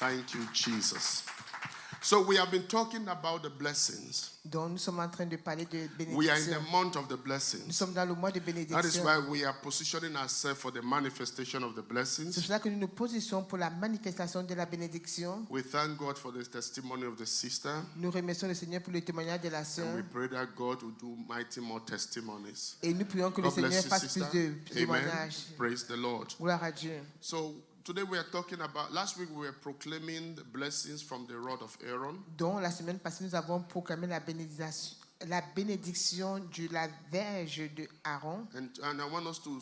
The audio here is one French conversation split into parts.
Thank you, Jesus. So we have been talking about the blessings. Donc nous sommes en train de parler de We are in the bénédiction. month of the Nous blessings. sommes dans le mois de That is bénédiction. why we are positioning ourselves for the manifestation of the C'est blessings. pour cela que nous nous positionnons pour la manifestation de la bénédiction. We thank God for the testimony of the sister. Nous remercions le Seigneur pour le témoignage de la And sœur. we pray that God will do mighty more testimonies. Et nous prions que le God bless Seigneur you, fasse sister. plus de Amen. témoignages. Praise the Lord. Gloire à Dieu. So today we are talking about, last week we were proclaiming the blessings from the rod of Aaron. Donc la semaine passée, nous avons proclamé la bénédiction de la verge de Aaron. And I want us to,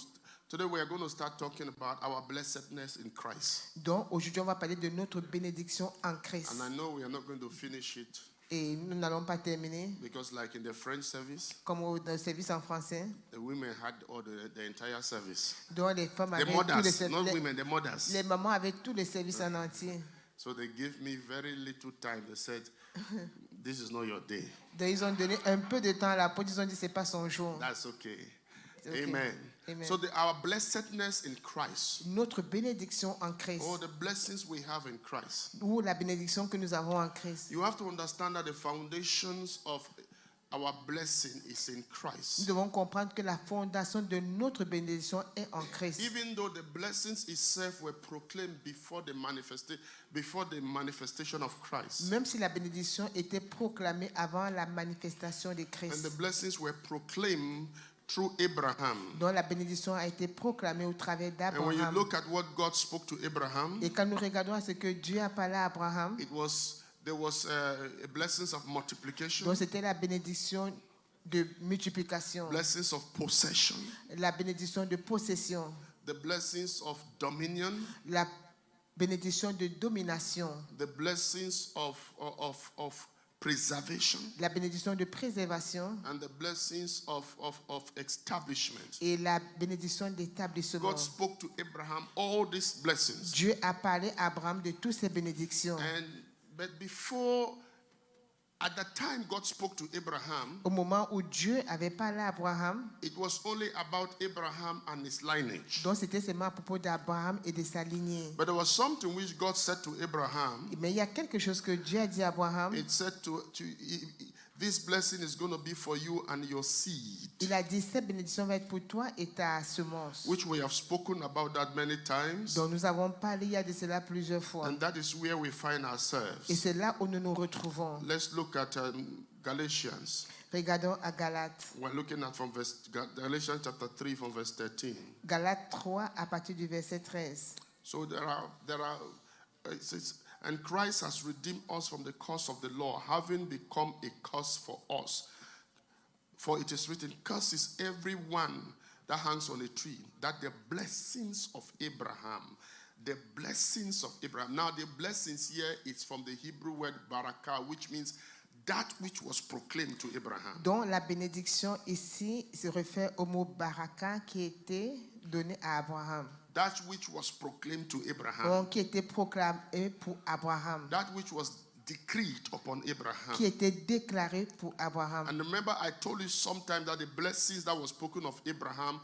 today we are going to start talking about our blessedness in Christ. Donc aujourd'hui, on va parler de notre bénédiction en Christ. And I know we are not going to finish it Et nous n'allons pas terminer. because like in the French service, Comme au dans le service en français, the women had all the entire service. dont les femmes The avaient tous les mothers, not services. women, the mothers. Les mamans avaient tous les services en entier. So they gave me very little time. They said, this is not your day. Donc ils ont donné un peu de temps à l'apôtre. Ils ont dit c'est pas son jour. That's okay. Okay. Amen. Amen. So our blessedness in Christ, Notre bénédiction en Christ, or the blessings we have in Christ, ou la bénédiction que nous avons en Christ. you have to understand that the foundations of our blessing is in Nous Christ. devons comprendre que la fondation de notre bénédiction est en Christ. Even though the blessings itself were proclaimed before the manifestation of Christ, Même si la bénédiction était proclamée avant la manifestation de and Christ, the blessings were proclaimed through Abraham. dont la bénédiction a été proclamée au travers And when you d'Abraham. look at what God spoke to Abraham, Et quand nous regardons à ce que Dieu a parlé à Abraham, there was a blessings of multiplication, donc c'était la bénédiction de multiplication, blessings of possession, la bénédiction de possession, the blessings of dominion, la bénédiction de domination, the blessings of preservation, la bénédiction de préservation and the blessings of establishment. et la bénédiction d'établissement. God spoke to Abraham all these blessings. Dieu a parlé à Abraham de toutes ces bénédictions. But before, at the time God spoke to Abraham, Au moment où Dieu avait parlé à Abraham, it was only about Abraham and his lineage. donc c'était seulement à propos d'Abraham et de sa lignée. But there was something which God said to Abraham. Mais il y a quelque chose que Dieu a dit à Abraham. It said this blessing is going to be for you and your seed, Il a dit, cette bénédiction va être pour toi et ta semence. which we have spoken about that many times. Donc nous avons parlé il y a de cela plusieurs fois. And that is where we find Et ourselves. c'est là où nous nous retrouvons. Let's look at Galatians. Regardons à Galates. We're looking at from Galatians chapter 3 from verse 13. Galates 3 à partir du verset 13. So it says, and Christ has redeemed us from the curse of the law, having become a curse for us. For it is written, curse is everyone that hangs on a tree, that the blessings of Abraham, now the blessings here is from the Hebrew word barakah, which means that which was proclaimed to Abraham. Donc la bénédiction ici se réfère au mot baraka qui était donné à Abraham. That which was proclaimed to Abraham. Donc qui était proclamé pour Abraham. That which was decreed upon Abraham. Qui était déclaré pour Abraham. And remember, I told you sometime that the blessings that was spoken of Abraham,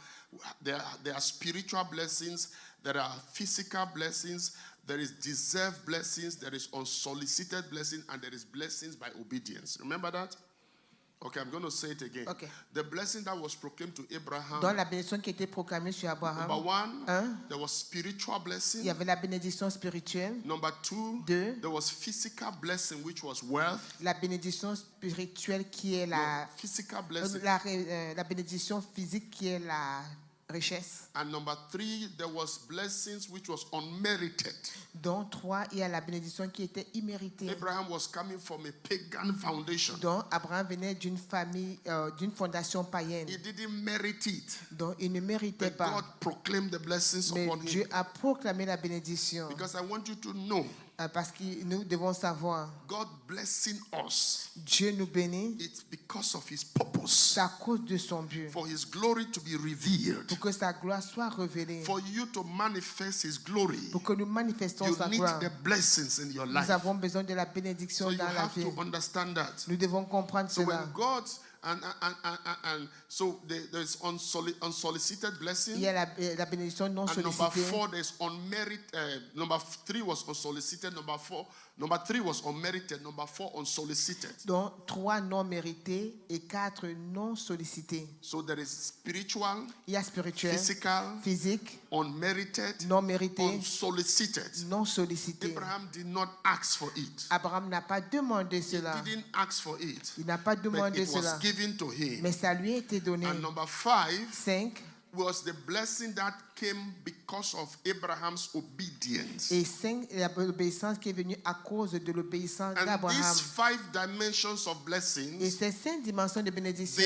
there are spiritual blessings, there are physical blessings, there is deserved blessings, there is unsolicited blessings, and there is blessings by obedience. Remember that? Okay, I'm going to say it again. Okay. The blessing that was proclaimed to Abraham. Donc la bénédiction qui était proclamée sur Abraham. Number one, there was spiritual blessing. Il y avait la bénédiction spirituelle. Number two, there was physical blessing, which was wealth. La bénédiction spirituelle qui est physical blessing. La bénédiction physique qui est la richesse. And number three, there was blessings which was unmerited. Donc 3, il y a la bénédiction qui était imméritée. Abraham was coming from a pagan foundation. Donc Abraham venait d'une famille, d'une fondation païenne. He didn't merit it. Donc il ne méritait But pas. God proclaimed the blessings Mais upon Dieu him. a proclamé la bénédiction. Because I want you to know. Parce que nous devons savoir. God blessing us. Dieu nous bénit. It's because of his purpose. C'est à cause de son but. For his glory to be revealed. Pour que sa gloire soit révélée. For you to manifest his glory. Pour que nous manifestons sa gloire. You need the blessings in your life. Nous avons besoin de la bénédiction So dans la vie. you have to understand that. Nous devons comprendre cela. When God And so there's unsolicited Il blessing. y a la bénédiction non And number sollicitée. 4, there's unmerited. Number 3 was unsolicited. Number 3 was unmerited. Number 4, unsolicited. Donc 3 non mérités et 4 non sollicités. So there is spiritual, Il y a spirituel, physical, physique, unmerited, non mérité, unsolicited. non sollicité. Abraham did not ask for it. Abraham n'a pas demandé cela. He didn't ask for it. Il n'a pas But demandé it was cela. given to him. Mais ça lui a été donné. And number 5 5. was the blessing that came because of Abraham's obedience. Et 5, l'obéissance qui est venue à cause de l'obéissance And d'Abraham. these 5 dimensions of Et blessings, ces 5 dimensions de bénédiction,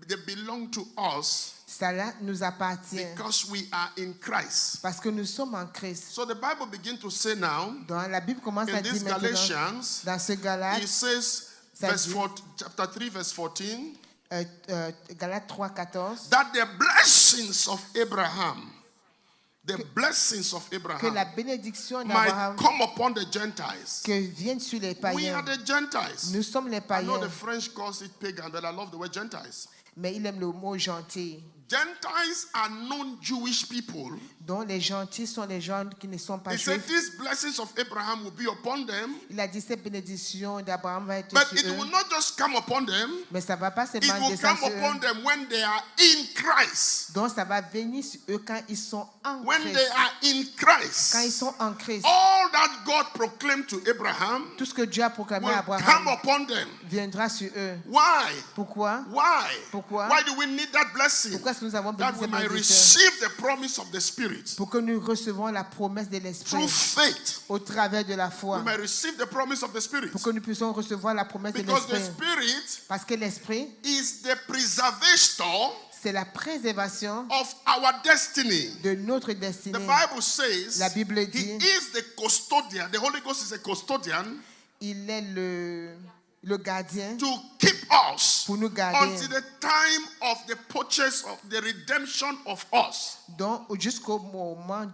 they belong to us cela nous appartient because we are in Christ. parce que nous sommes en Christ. So the Bible begins to say now, Donc la Bible commence à in dire this maintenant, Galatians, dans ce Galate, it says, Ça dit- chapter 3, verse 14, Galate 3, 14, that the blessings of Abraham, the blessings of que la Abraham bénédiction might d'Abraham come upon the Gentiles. que vienne sur les We are païens. the Gentiles. Nous sommes les I know païens, the French calls it pagan, but I love the word Gentiles. mais il aime le mot gentil. Gentiles are non-Jewish people. Donc les gentils sont les gens qui ne sont pas He said juifs. these blessings of Abraham will be upon them, Il a dit cette bénédiction d'Abraham va être but sur it eux. will not just come upon them. Mais ça va pas It seulement will come descendre sur upon eux. them when they are in Christ. Donc ça va venir sur eux quand ils sont en When Christ. they are in Quand ils Christ, sont en Christ. all that God proclaimed to Abraham Tout ce que Dieu a proclamé à will come Abraham upon them. viendra sur eux. Why? Pourquoi? Why? Pourquoi? Why do we need that blessing? Pourquoi est-ce que nous avons That besoin we de cette might bénédiction? receive the promise of the Spirit Pour que nous recevons la promesse de through l'Esprit faith. au travers de la We foi. might receive the promise of the Spirit. Pour que nous puissions recevoir la promesse de Because the l'Esprit. Spirit Parce que l'Esprit, is the preservator c'est la préservation of our destiny. de notre The destinée. Bible says La Bible He dit- is the custodian. The Holy Ghost is a custodian Il est le gardien to keep us pour nous garder. until the time of the purchase of the redemption of us. Donc, jusqu'au moment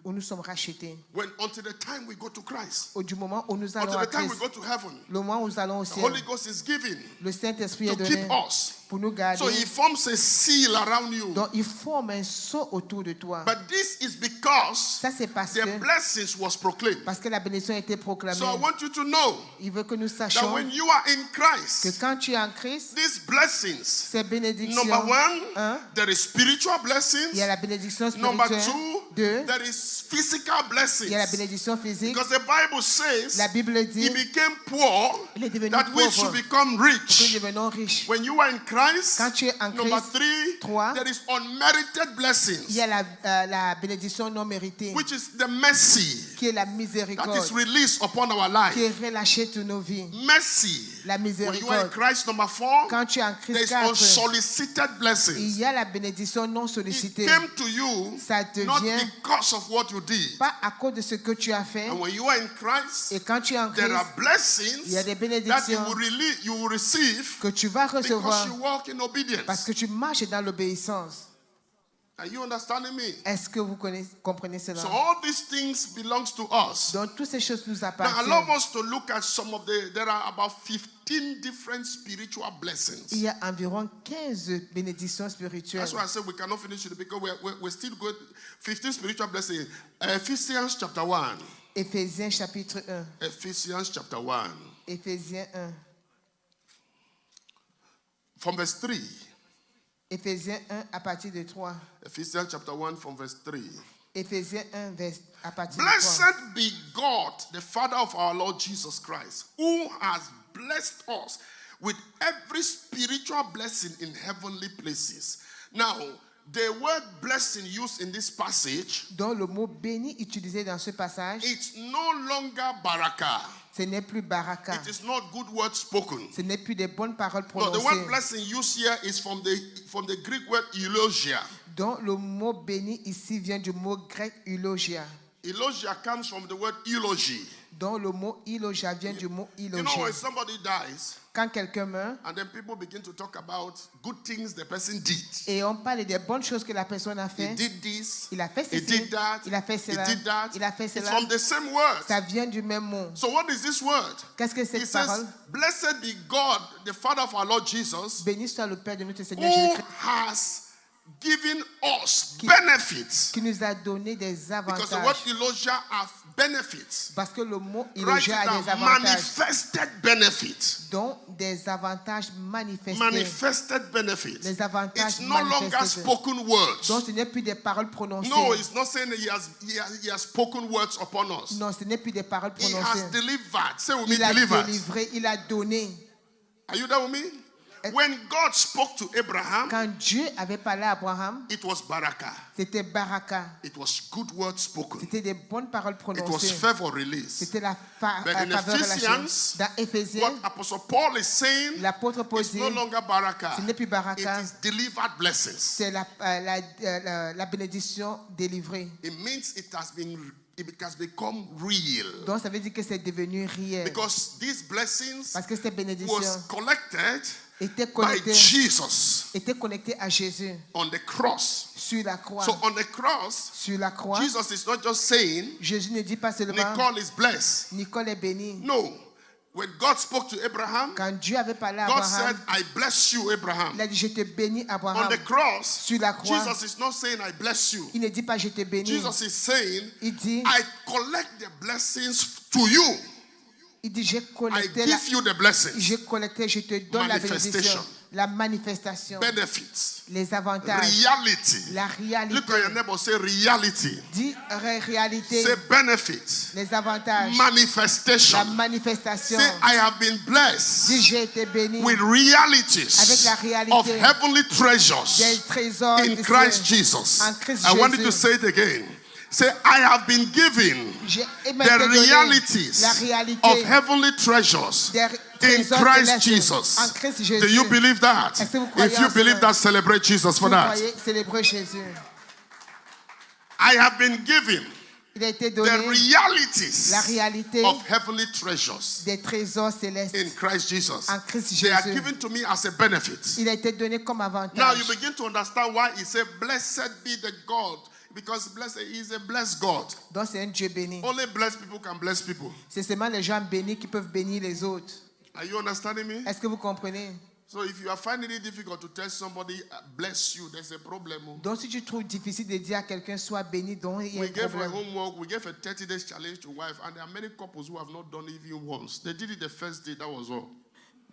où nous sommes rachetés. Until the time we go to Christ. Du moment où nous allons Until à the time we Christ. go to heaven. Le moment où nous allons au The ciel. Holy Ghost is given Le Saint-Esprit est to keep donné us. pour nous garder. So he forms a seal around you. Donc, il forme un sceau autour de toi. But this is because Ça, c'est parce the que, blessings was proclaimed. la bénédiction a été proclamée. So I want you to know Il veut que nous that sachions when you are in que Christ, quand tu es en Christ, these blessings, ces bénédictions, number 1, un, there is spiritual il y a blessings. la bénédiction Number spirituelle. 2, 2, there is physical il y a la blessings. bénédiction physique. Because the Bible says La Bible he dit became poor il est devenu that we pauvre should pour become que rich. nous devenions riches. When you are in Christ, Quand tu es en number Christ, 3, 3, there is unmerited il blessings, y a la bénédiction non méritée, which is the mercy qui est la that miséricorde, is released upon our qui life. est relâchée sur nos vies. Mercy. La When you are in miséricorde. Christ, number 4, Quand tu es en there Christ is 4, unsolicited il blessings. y a la bénédiction non It sollicitée. came to you Ça te not vient because of what you did. pas à cause de ce que tu as fait. And when you are in Christ, Et quand tu es en there Christ, are blessings il y a des that bénédictions you will receive que tu vas because recevoir you walk in parce obedience. que tu marches dans l'obéissance. Are you understanding me? Est-ce que vous comprenez cela? So all these things belongs to us. Donc toutes ces choses nous Now appartiennent. allow us to look at some of there are about 15 different spiritual blessings. Il y a environ 15 bénédictions spirituelles. That's why I said we cannot finish it because we're still good. 15 spiritual blessings. Ephesians chapter 1. Éphésiens chapitre 1. Ephesians chapter 1. Éphésiens 1. From verse 3. Éphésiens 1 à partir de 3. Ephesians chapter 1 from verse 3. Éphésiens 1 à partir de 3. Blessed be God, the Father of our Lord Jesus Christ, who has blessed us with every spiritual blessing in heavenly places. Now, the word blessing used in this passage, Donc le mot béni utilisé dans ce passage, it's no longer baraka. ce n'est plus baraka. It is not good words spoken. Ce n'est plus des bonnes paroles No, the word prononcées. blessing used here is from the Greek word eulogia. Donc le mot béni ici vient du mot grec eulogia. Eulogia comes from the word eulogy. dont le mot eulogia vient du mot You know, eulogie. when somebody dies, Quand quelqu'un meurt, and then people begin to talk about good things the person did. et on parle des bonnes choses que la personne a He fait, did this, il a fait he ceci, did that, il a fait he cela, did that. il a fait It's cela. from the same word. Ça vient du même mot. So what is this word? Qu'est-ce que He cette says, parole? blessed be God, the Father of our Lord Jesus, Béni soit le Père de notre Seigneur who Jésus-Christ, has given us benefits. qui nous a donné des Because the word avantages. eulogia have benefits. Parce que le mot Write it eulogia a down. des avantages, Manifested benefits. dont des avantages manifestés. Manifested benefits. Les avantages It's no longer manifestés. spoken words. Donc ce n'est plus des paroles prononcées. No, it's not saying that he has spoken words upon us. Non, ce n'est plus des paroles He has prononcées. delivered. Say with me, Il a delivered. délivré, il a donné. Are you there with me? When God spoke to Abraham, Quand Dieu avait parlé à Abraham, it was baraka. c'était baraka. It was good words spoken. C'était des bonnes paroles It was prononcées. favor release. C'était la But in faveur relâchée. Ephesians, Dans Éphésiens, what Apostle Paul is saying, l'apôtre Paul it's dit, no longer baraka. ce n'est plus It baraka, is delivered blessings. c'est la bénédiction délivrée. It means it has become real. Donc ça veut dire que c'est devenu réel. Because these blessings Parce que ces bénédictions was collected étaient by connectées Jesus à Jésus on the cross. sur la croix. So on the cross, Sur la croix, Jesus is not just saying, Jésus ne dit pas seulement Nicole is blessed. Nicole est bénie. No. When God spoke to Abraham, Quand Dieu avait parlé à God said, Abraham, I bless you, Abraham. il a dit je te bénis On Abraham. the cross, Sur la croix, Jesus is not saying, I bless you. il ne dit pas je te bénis. Jesus is saying, Il dit, I collect the blessings to you. j'ai I collecté, give you the blessings, je te donne la bénédiction, Manifestation. la manifestation, benefits, les avantages, reality. la Look réalité. at your neighbor, say reality. Dis réalité, Say benefits, les avantages, manifestation. la manifestation. Say, I have been blessed Dis j'ai été béni with realities avec la réalité of heavenly treasures des trésors in du Christ ciel. Jesus. En Christ I want you to Jésus. say it again. Say, I have been given J'ai the donné realities la réalité of heavenly treasures des in trésors Christ célestes Jesus. en Christ Do Jésus. you believe that? Est-ce que vous croyez If you en believe cela? that, celebrate Jesus for Vous that. croyez célébrer Jésus. I have been given Il a été the donné realities la réalité of heavenly treasures des trésors célestes in Christ Jesus. en Christ They are Jésus. given to me as a benefit. Il a été donné comme Now avantage. you begin to understand why he said, blessed be the God. Because blessed is a blessed God. Donc c'est un Dieu béni. Only blessed people can bless people. C'est seulement les gens bénis qui peuvent bénir les autres. Are you understanding me? Est-ce que vous comprenez? So if you are finding it difficult to tell somebody, bless you, there's a problem. Donc si tu trouves difficile de dire à quelqu'un soit béni, donc il y a We un gave a problème. homework, we gave a 30 days challenge to wife, and there are many couples who have not done it even once. They did it the first day, that was all.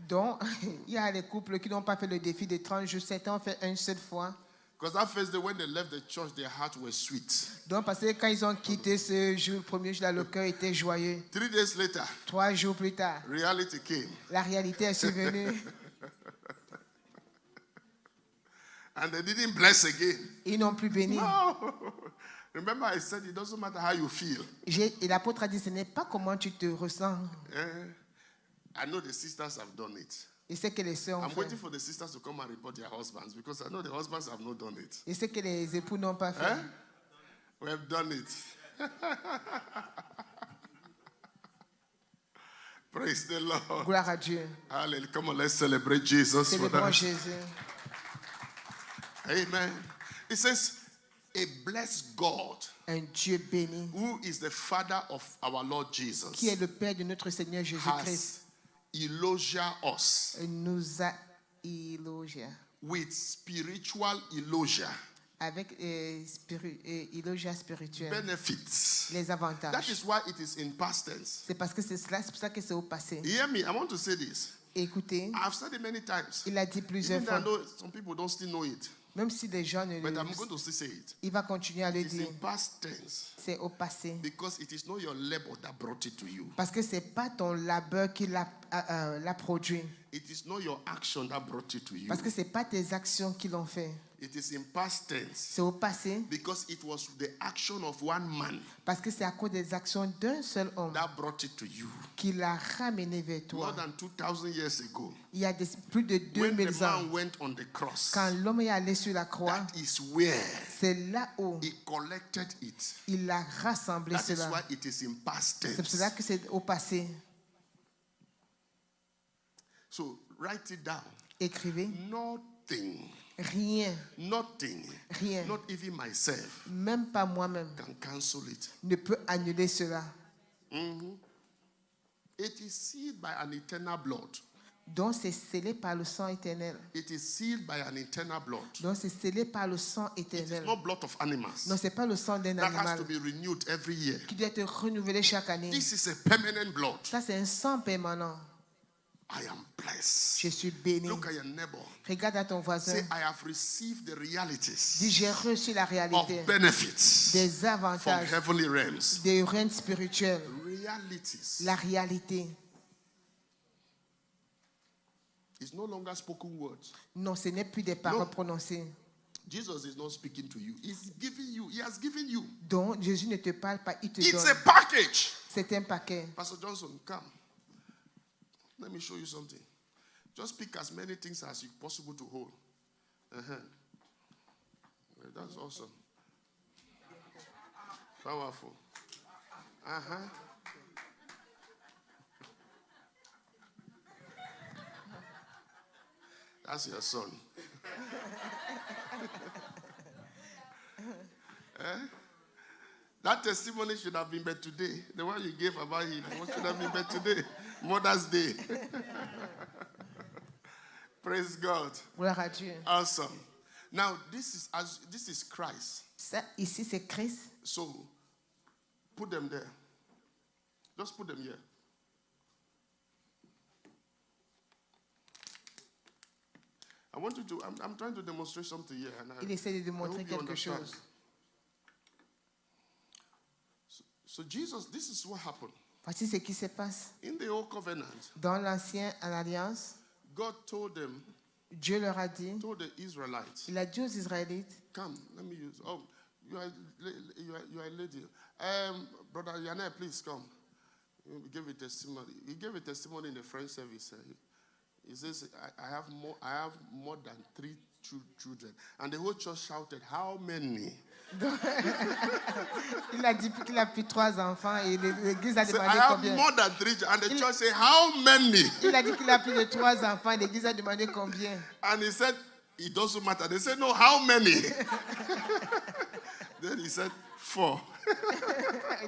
Donc il y a les couples qui n'ont pas fait le défi de 30 jours, certains ont fait une seule fois. Because that first day when they left the church, their hearts were sweet. Donc parce que quand ils ont quitté ce jour, le premier jour, là, le cœur était joyeux. 3 days later, 3 jours plus tard, reality came. la réalité est survenue. And they didn't bless again. Ils n'ont plus béni. No. Remember I said it doesn't matter how you feel. Et l'apôtre a dit, ce n'est pas comment tu te ressens. I know the sisters have done it. Et c'est que les sœurs ont I'm fait. waiting for the sisters to come and report their husbands because I know the husbands have not done it. Et c'est que les époux n'ont pas fait. We have done it. Praise the Lord. Gloire à Dieu. Hallelujah. Come on, let's celebrate Jesus for Célébrons that. Jésus. Amen. It says, a blessed God Un Dieu béni, who is the Father of our Lord Jesus qui est le Père de notre Seigneur Jésus-Christ, has elogia us nous a élogié with spiritual elogia, avec élogia spirituel, benefits. les That avantages. is why it is in past tense. C'est parce que c'est cela, c'est pour ça que c'est au passé. Hear me, I want to say this. Écoutez, I've said it many times. il a dit plusieurs Even though I fois, know some people don't still know it, même si les gens ne but le I'm going to still say it. il va continuer à le It's dire. in past tense C'est au passé. because it is not your labor that brought it to you. Parce que ce n'est pas ton labeur qui l'a produit. It is not your action that brought it to you. Parce que ce n'est pas tes actions qui l'ont fait. It is in past tense C'est au passé because it was the action of one man parce que c'est à cause des actions d'un seul homme that brought it to you. qui l'a ramené vers More toi. than 2,000 years ago, Il y a plus de when the 2000 ans, man went on the cross, quand l'homme est allé sur la croix, that is where c'est là où he collected it. il a rassemblé That is cela. why it is in past C'est pour tense. cela que c'est au passé. So write it down. Écrivez. Nothing, Rien, nothing, rien, not even myself même pas moi-même, can cancel it. ne peut annuler cela. It is sealed by an eternal blood. Donc c'est scellé par le sang éternel. It is sealed by an eternal blood. Donc c'est scellé par le sang It is éternel. not blood of animals. Non, c'est pas le sang d'un That has to animal be renewed every year. qui doit être renouvelé chaque année. This is a permanent blood. Ça, c'est un sang permanent. I am blessed. Je suis béni. Look at your neighbor. Regarde à ton voisin. Say, I have received the realities Dis, j'ai reçu la of réalité benefits des from avantages heavenly realms. des règnes spirituels. Realities. La réalité. It's no longer spoken words. Non, ce n'est plus des paroles Non. prononcées. Jesus is not speaking to you. He's giving you. He has given you. Donc, Jésus ne te parle pas, il te It's donne. a package. C'est un paquet. Pastor Johnson, come. Let me show you something. Just pick as many things as you possible to hold. That's awesome. Powerful. That's your son. That testimony should have been made today. The one you gave about him should have been made today. Mother's Day. Praise God. Gloire à Dieu. Awesome. Now this is Christ. Ça, ici, c'est Christ. So put them there. Just put them here. I want you to. I'm trying to demonstrate something here. And Il essaie de I démontrer hope you quelque understand. chose. So Jesus, this is what happened. Voici ce qui se passe. In the old covenant, Dans l'ancienne alliance, God told them, Dieu leur a dit, told the Israelites, il a dit aux Israélites, come, let me use. Oh, you are a lady. Brother Yana, please come. He gave a testimony. He gave a testimony in the French service. He says, I have more than 3 children. And the whole church shouted, how many? il a dit qu'il a pris 3 enfants et l'église a Say, demandé I have combien. more than 3 children. And the church said, how many? Il a dit qu'il a plus de 3 enfants et l'église a demandé combien. And he said, it doesn't matter. They said, no, how many? Then he said, 4.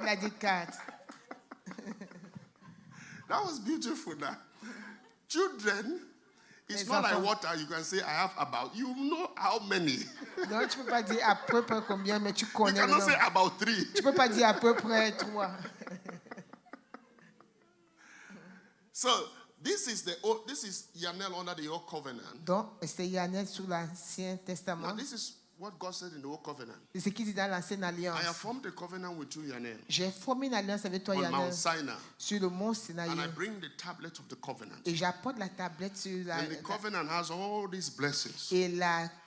Il a dit 4. That was beautiful now. Children, it's Les not like enfants. water. You can say, I have about. You know how many. Donc tu ne peux pas dire à peu près combien, mais tu You connais le cannot say nombre. about 3. Tu ne peux pas dire à peu près 3. So this is Yanel under the old covenant. Donc c'est Yanel sous l'Ancien Now Testament. this is what God said in the old covenant. C'est ce qu'il dit dans l'Ancienne I Alliance. have formed a covenant with you, Yanel, J'ai formé une alliance avec toi, on Yanel, Mount Sinai, sur le mont Sinaï. and I bring the tablet of the covenant. Et j'apporte la tablette sur And the covenant has all these blessings. et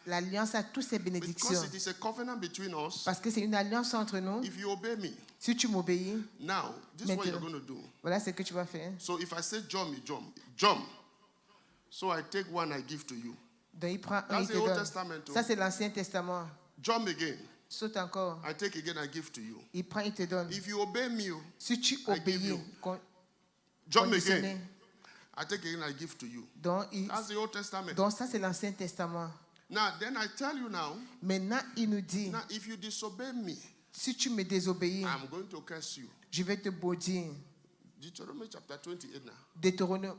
l'alliance a toutes ces bénédictions. Because it is a covenant between us. Parce que c'est une alliance entre nous. If you obey me, Si tu m'obéis, now this is what you're going to do. voilà ce que tu vas faire. So if I say jump, you jump. Jump. So I take one, I give to you. Donc il prend un, That's il te the Old donne. Testament too. Ça c'est l'Ancien Testament. Jump again. Saute encore. I take again, I give to you. Il prend, il te donne. If you obey me, Si tu I give obéis, you. Jump conditionné. again. I take again, I give to you. Donc, That's the Old Testament. donc ça c'est l'Ancien Testament. Now, then I tell you now, Maintenant, il nous dit, now if you disobey me, si tu me désobéis, I'm going to curse you. je vais te maudire. Deuteronomy chapter 28 now, Deutéronome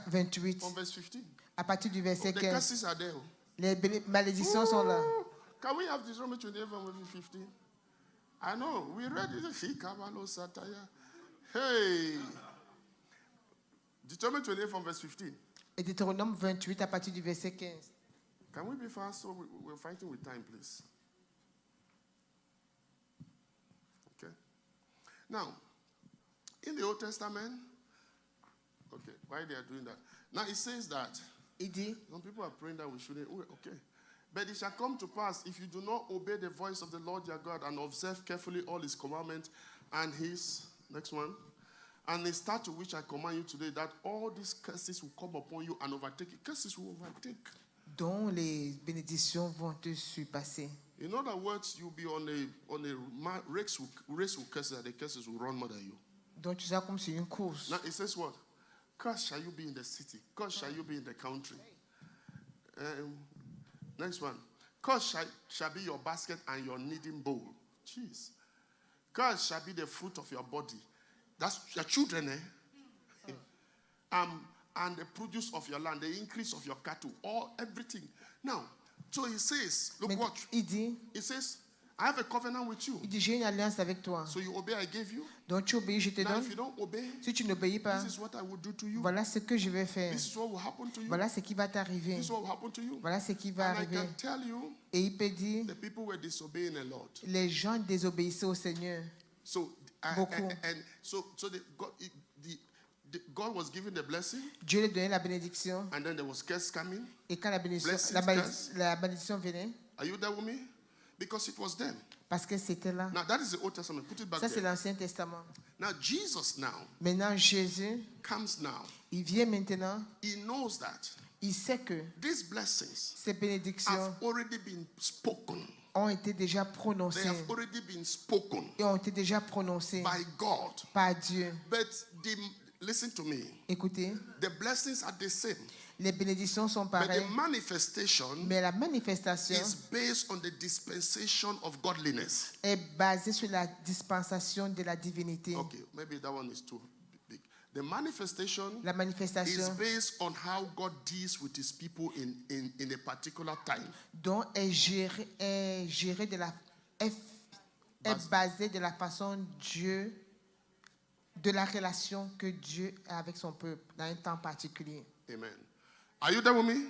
28, from verse 15. à partir du verset The 15. curses are there. Les malédictions sont là. Ooh, can we have Deuteronomy 28 from verse 15? I know, we read it. Hey. Deuteronomy 28 from verse 15. Et Deutéronome 28 à partir du verset 15. Can we be fast? So we're fighting with time, please. Okay. Now, in the Old Testament, okay, why they are doing that? Now it says that Il dit, some people are praying that we shouldn't. Okay. But it shall come to pass, if you do not obey the voice of the Lord your God and observe carefully all his commandments and his, next one, and the start to which I command you today, that all these curses will come upon you and overtake you. Curses will overtake. Dont les bénédictions vont te surpasser. In other words, you'll be on a race with curses, and the curses will run more than you. Donc tu seras comme sur une course. Now it says what? Cursed shall you be in the city. Cursed shall you be in the country. Next one. Cursed shall be your basket and your kneading bowl. Jeez. Cursed shall be the fruit of your body. That's your children, eh? And the produce of your land, the increase of your cattle, everything. Now, so he says, look, Mais watch. il dit, He says, I have a covenant with you. il dit, j'ai une alliance avec toi. So you obey, I gave you. Donc tu obéis, je te Now, donne. if you don't obey, Si tu n'obéis pas, this is what I will do to you. voilà ce que je vais faire. This is what will happen to you. Voilà ce qui va t'arriver. This is what will happen to you. Voilà ce qui va And I arriver. can tell you, Et il peut dire, the people were disobeying a lot. les gens désobéissaient au Seigneur. So, Beaucoup. God was giving the blessing, Dieu lui donnait la bénédiction. and then there was curse coming. Et quand la bénédiction, Blessings, la bénédiction venait, Are you there with me? Because it was them. parce que c'était là. Now that is the Old Testament. Put it back Ça, c'est there. l'Ancien Testament. Now Jesus now Maintenant, Jésus, comes now. il vient maintenant. He knows that Il sait que these blessings ces bénédictions have already been spoken. ont été déjà They prononcées. have already been spoken Et ont été déjà prononcées by God. par Dieu. But listen to me. Écoutez, The blessings are the same. les bénédictions sont But pareilles. the manifestation Mais la manifestation is based on the dispensation of godliness. est basée sur la dispensation de la divinité. Okay, maybe that one is too big. The manifestation La is manifestation based on how God deals with his people in a particular time. dont est gérée est basée de la façon de la relation que Dieu a avec son peuple dans un temps particulier. Amen. Are you there with me?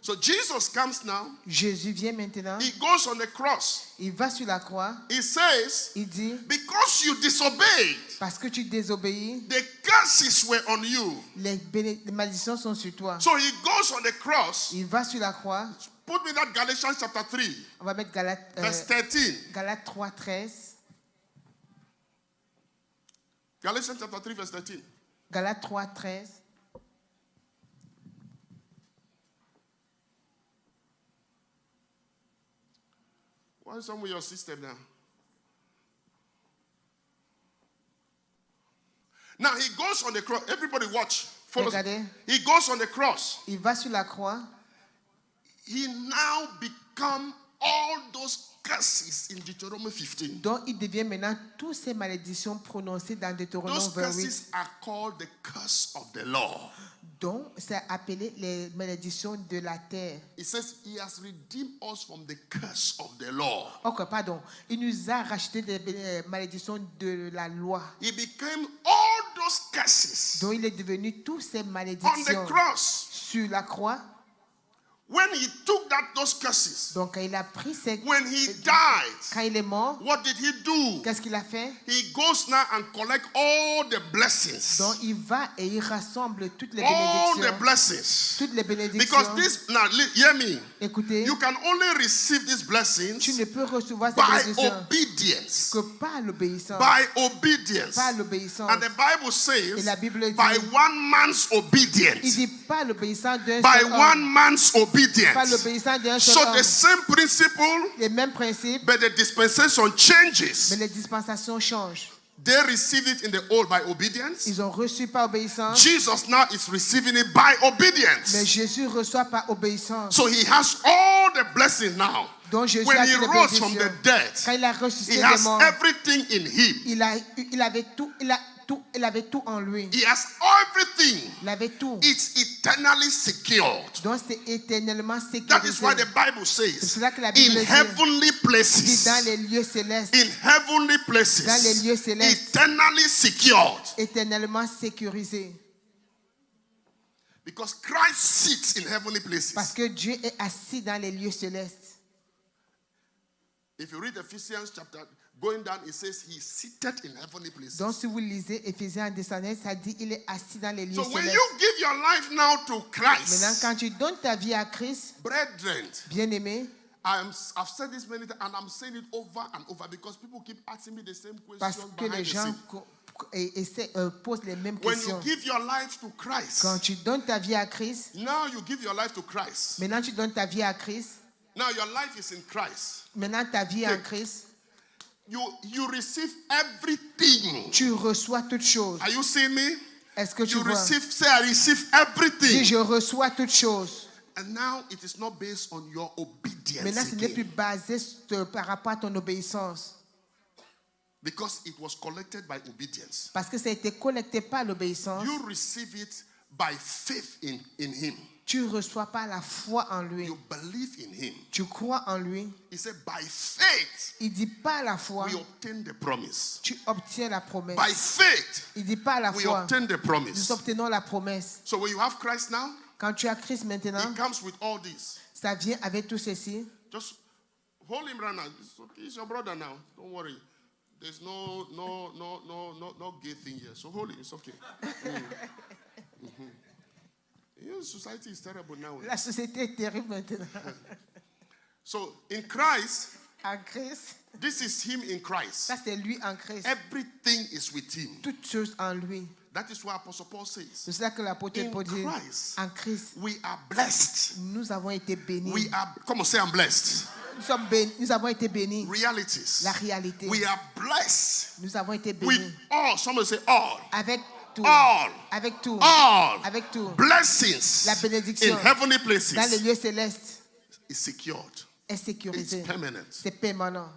So Jesus comes now. Jésus vient maintenant. He goes on the cross. Il va sur la croix. He says, Il dit, because you disobeyed, parce que tu désobéis, the curses were on you. les malédictions sont sur toi. So he goes on the cross. Il va sur la croix. Put me that Galatians chapter 3, On va mettre verse 13. Galates 3, 13. Galatians chapter 3, verse 13. Galates 3, 13. What is wrong with your system now? Now he goes on the cross. Everybody watch. Follow. Regardez. He goes on the cross. Il va sur la croix. He now become all those curses in Deuteronomy 15. Donc il devient maintenant toutes ces malédictions prononcées dans Deutéronome Those 28. curses are called the curse of the law. Donc c'est appelé les malédictions de la terre. It says he has redeemed us from the curse of the law. Ok, pardon. Il nous a racheté des malédictions de la loi. He became all those curses Donc il est devenu toutes ces on the malédictions cross. sur la croix. When he took those curses, Donc quand il a pris ces... when he died, Quand il est mort, what did he do? qu'est-ce qu'il a fait? He goes now and collect all the blessings. Donc il va et il rassemble toutes les All the bénédictions. blessings. Toutes les bénédictions. Because this, now hear me. Écoutez, You can only receive these tu blessings ne peux recevoir ces by bénédictions obedience. que par l'obéissance. By obedience. Par l'obéissance. And the Bible Et says, la Bible dit, by one man's il obedience. dit pas l'obéissance d'un By seul one homme. man's Pas obedience. l'obéissance d'un seul So homme. the same principle, Les mêmes principes, but the dispensation mais changes. les dispensations changent. They received it in the old by obedience. Ils ont reçu par obéissance, Jesus now is receiving it by mais obedience. Jésus reçoit par obéissance. So he has all the blessings now. Donc Jésus When a he toutes les rose from the bénédictions. dead, Quand il a ressuscité he des has morts, everything in him. il avait tout en lui. He has everything. Il avait tout. It's eternally secured. Donc c'est éternellement That is why sécurisé. the Bible C'est says, cela que la Bible in dit. heavenly Il dit places, dans les lieux célestes, in heavenly dans les places, lieux célestes, eternally secured. éternellement sécurisé. Because Christ sits in heavenly Parce places. que Dieu est assis dans les lieux célestes. If you read Ephesians chapter, going down, it says he's seated in heavenly places. Donc si vous lisez Éphésiens en descendant, ça dit il est assis dans les lieux So when célestes. you give your life now to Maintenant, Christ, quand tu donnes ta vie à Christ, brethren, bien-aimé, I've said this many times, and I'm saying it over and over because people keep asking me the same Parce question que les behind the gens scene. posent les mêmes When you questions. give your life to Christ, Quand tu donnes ta vie à Christ, now you give your life to Christ. maintenant tu donnes ta vie à Christ, Now your life is in Christ. maintenant ta vie est en Christ, You receive everything. tu reçois toutes choses. Are you seeing me? Est-ce que tu You vois? say I receive Dis, everything. je reçois toutes choses. And now it is not based on your obedience Maintenant, ce n'est plus again, basé par rapport à ton obéissance. because it was collected by obedience. Parce que ça a été collecté par l'obéissance. You receive it by faith in him. Tu reçois par la foi en lui. You believe in him. Tu crois en lui. He said, by faith Il dit par la foi, we obtain the promise. tu obtiens la promesse. By faith Il dit par la we foi, obtain the nous promise. obtenons la promesse. So when you have Christ now, Quand tu as Christ maintenant, it comes with all this. ça vient avec tout ceci. Just hold him right now. It's okay. He's your brother now. Don't worry. There's no gay thing here. So hold him. It's okay. You know, society is terrible now. La société est terrible maintenant. So in Christ, En Christ, this is him in Christ. ça c'est lui en Christ. Everything is with him. Toutes choses en lui. That is what Apostle Paul says. C'est ça que l'apôtre In Paul dit. Christ, En Christ, we are blessed. nous avons été bénis. We are, come on, say I'm blessed. Nous avons été bénis. Realities. La réalité. We are blessed Nous avons été with bénis. all. Somebody say all. Avec tout. All. Avec tout. All. Avec tout. Blessings La bénédiction in heavenly dans places les lieux célestes is secured. est It's sécurisée. permanent. C'est permanent.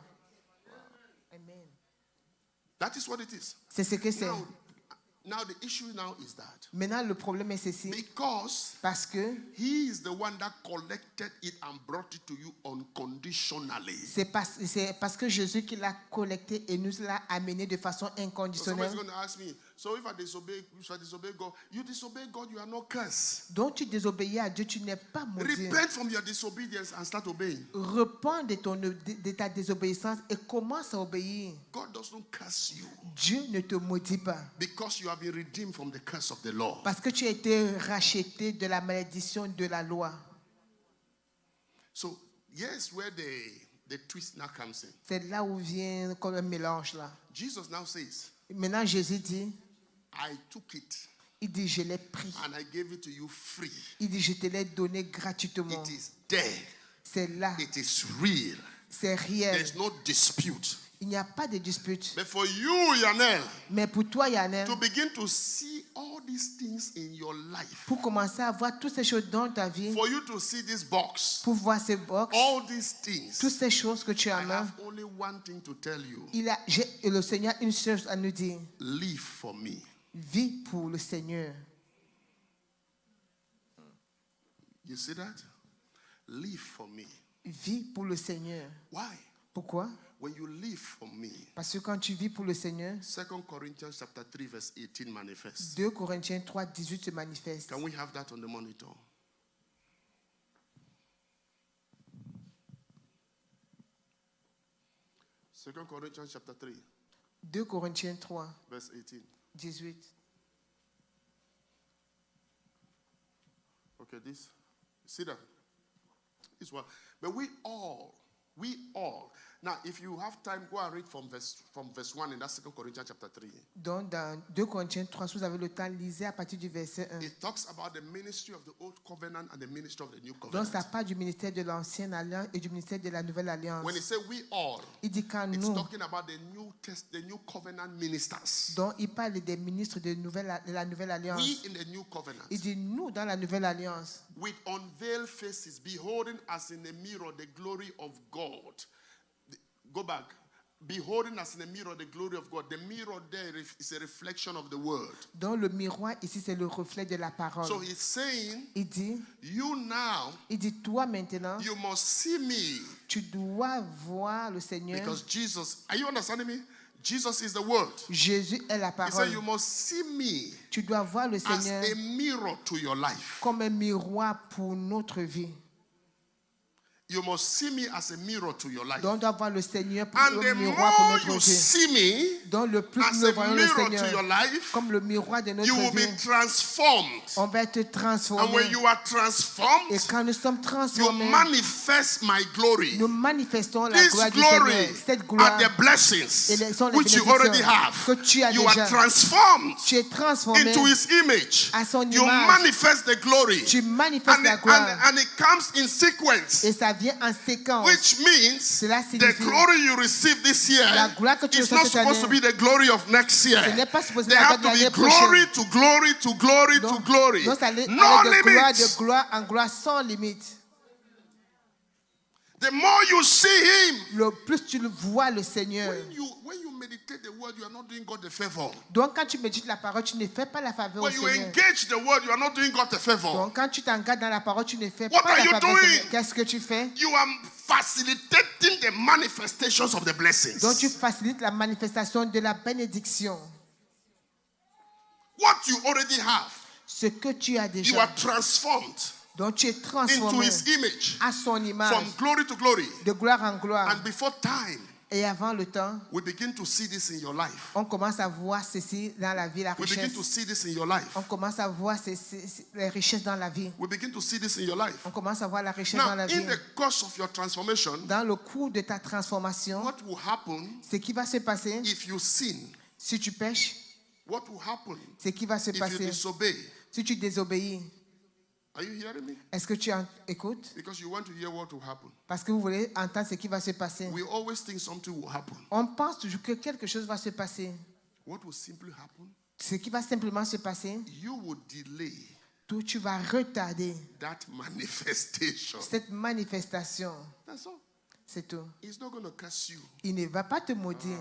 Amen. That is what it is. C'est ce que c'est. Now the issue now is that Maintenant, le problème est ceci. because Parce que he is the one that collected it and brought it to you unconditionally. c'est parce que Jésus qui l'a collecté et nous l'a amené de façon So somebody's inconditionnelle. going to ask me, so if I disobey God, you disobey God, you are not cursed. Donc tu désobéis à Dieu, tu n'es pas maudit. Repent from your disobedience and start obeying. Repends de ta désobéissance et commence à obéir. God doesn't curse you Dieu ne te maudit pas. because you have been redeemed from the curse of the law. Parce que tu as été racheté de la malédiction de la loi. So yes, where the twist now comes in. C'est là où vient comme un mélange là. Jesus now says, Maintenant Jésus dit, I took it il dit je l'ai pris. and I gave it to you free. Il dit je te l'ai donné gratuitement. It is there. C'est là, It is real. c'est réel. There's no dispute. Il n'y a pas de dispute. But for you, Yanel, Mais pour toi Yanel, to begin to see all these things in your life, pour commencer à voir toutes ces choses dans ta vie, for you to see this box, pour voir ces box, all these things, toutes ces choses que tu I as en main, have only one thing to tell you. et le Seigneur a une chose à nous dire. Live for me. Vis pour le Seigneur. You see that? Live for me. Vis pour le Seigneur. Why? Pourquoi? When you live for me, Parce que quand tu vis pour le Seigneur, 2 Corinthians chapter 3 verse 18 manifests. 2 Corinthiens 3, 18 se manifeste. Can we have that on the monitor? Second Corinthians chapter 3 2 Corinthiens 3, verse 18. 18. Okay, this. See that? This one. But we all. Now, if you have time, go and read from verse 1 in that 2 Corinthians chapter 3. Donc, dans 2 Corinthiens 3, si vous avez le temps, lisez à partir du verset 1. It talks about the ministry of the old covenant and the ministry of the new Donc, covenant. ça parle du ministère de l'Ancienne Alliance et du ministère de la Nouvelle Alliance. When it says we all, Il dit quand it's nous, talking about the new covenant ministers. donc il parle des ministres de la Nouvelle Alliance. We in the new covenant, Il dit nous dans la Nouvelle Alliance, with unveiled faces, beholding as in a mirror the glory of God. Go back. Beholding as in a mirror the glory of God. The mirror there is a reflection of the word. donc le miroir ici c'est le reflet de la parole. So he's saying, Il dit toi maintenant, you must see me. tu dois voir le Seigneur. Because Jesus, are you understanding me? Jesus is the word. Jésus est la He parole. said, you must see me Tu dois voir le as Seigneur a mirror to your life. comme un miroir pour notre vie. You must see me as a mirror to your life. Donc, on doit voir le Seigneur pour And le the miroir pour more notre you vie. see me Donc, le plus as nous a voyons le mirror to Seigneur your life, comme le miroir de you notre will be vie, transformed. on va être And transformés. when you are Et transformed, quand nous sommes you transformés, manifest my glory. nous manifestons la This gloire du glory Seigneur. Cette gloire are the blessings et sont les which you already bénédictions have. que tu as You are déjà. transformed Tu es transformé into his image. à son You image. manifest the glory. Tu manifestes And la it, gloire. and it comes in sequence, Et ça vient en séquence. which means Cela the signifie glory you receive this year la gloire que tu is reçois not cette supposed to année. be the glory of next year. Ce n'est pas supposé They être have to l'année be glory prochaine. to glory to glory to Donc, glory. donc ça allait No de gloire limits. en gloire sans limite. The more you see him, Le plus tu le vois, le Seigneur. when you meditate the word, you are not doing God a favor. Donc quand tu médites la parole, tu ne fais pas la faveur au When you Seigneur. engage the word, you are not doing God a favor. Donc quand tu t'engages dans la parole, tu ne fais What pas are la you faveur au Seigneur. doing? Qu'est-ce que tu fais? You are facilitating the manifestations of the blessings. Donc tu facilites la manifestation de la bénédiction. What you already have, Ce que tu as you déjà. are transformed Donc tu es into transformé his image à son image, from glory to glory. de gloire en gloire. And before time, Et avant le temps, we begin to see this in your life. on commence à voir ceci dans la vie, la We begin richesse. to see this in your life. On commence à voir les richesses dans la vie. We begin to see this in your life. On commence à voir la richesse Now, dans la vie. in the course of your transformation, Dans le cours de ta transformation, what will happen ce qui va se passer, if you sin? si tu pêches, What will happen ce qui va se if you passer, disobey? si tu désobéis. Are you hearing me? Est-ce que tu écoutes? Because you want to hear what will happen. Parce que vous voulez entendre ce qui va se passer. We always think something will happen. On pense toujours que quelque chose va se passer. What will simply happen? Ce qui va simplement se passer, You will delay tu vas retarder that manifestation. cette manifestation. That's all. C'est tout. It's not going to curse you. Il ne va pas te maudire.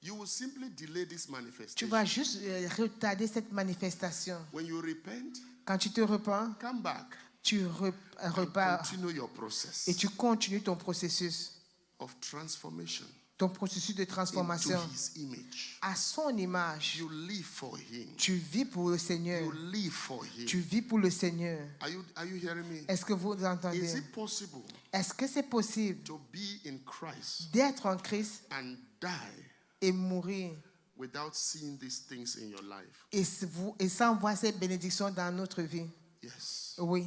You will simply delay this Tu manifestation. vas juste retarder cette manifestation. When you repent, Quand tu te repens, come back. tu repars Continue your process et tu continues ton processus. of transformation Ton processus de into transformation his image. à son image. You live for him. Tu vis pour le Seigneur. You live for him. Tu vis pour le Seigneur. Are you hearing me? Est-ce que vous Is entendez? it possible Est-ce que c'est possible to be in Christ d'être en Christ and die et mourir without seeing these things in your life? et sans voir ces bénédictions dans notre vie? Yes. Oui.